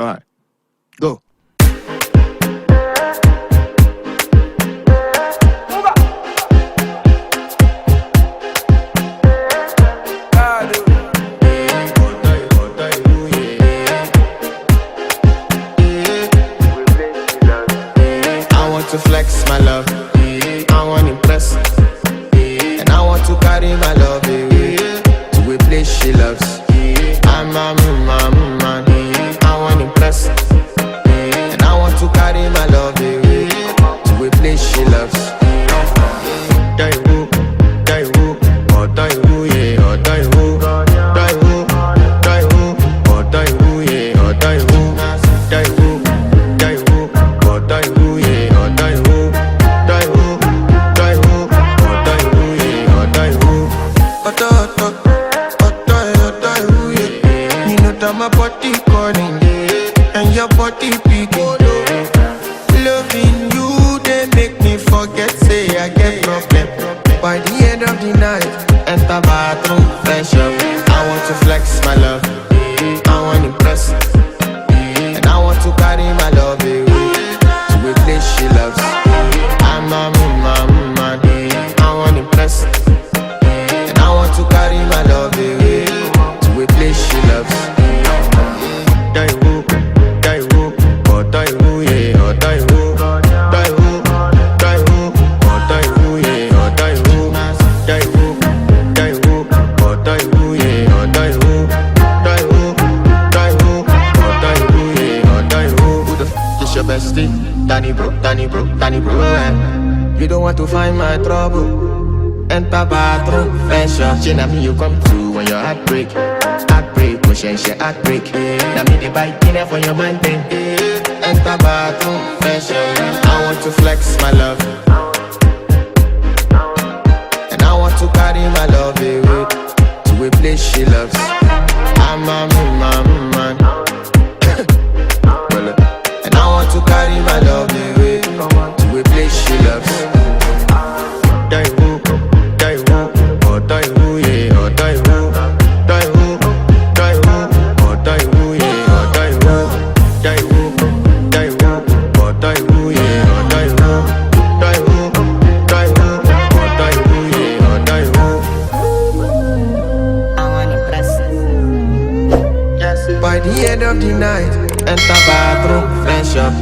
Alright, go. I want to flex my love, I want to impress, and I want to carry my love away to a place she loves. I'm a man, I want to impress, and I want to carry my love away to a place she loves. Die who, oh die who, yeah, oh die who, die who, oh die who, yeah, oh die who, die who, oh die who, yeah, oh die who, die who, oh die who, yeah, oh die who. Oh die who, yeah. You know that my body calling, and your body beating. Loving you, they make me forget, say I get problem. By the end of the night, enter bathroom, fresh up. I want to flex my love, I want to impress, and I want to carry my love away to a place she loves. I'm a man, I want to impress, and I want to carry my love away to a place she loves. Die who, oh die who, yeah, oh die who, die who, oh die who, yeah, oh die who, die who, oh die who, yeah, oh die who, die who, oh die who, yeah, oh die who. Who the f is your bestie? Danny bro, You don't want to find my trouble. Enter bathroom, fresh up. She na me you come to when your heartbreak, pushing she heartbreak. Na me the bike dinner for your man then. Enter bathroom, fresh up. I want to flex my love, and I want to carry my love away to a place she loves. I'm a man, and I want to carry my love away to a place she loves. Die who, oh die who, yeah, oh die who, oh die who, yeah, oh die who, oh die who, yeah, oh die who, oh die who, yeah, oh die who. I want to impress. Yes. By the end of the night, enter bathroom, fresh up.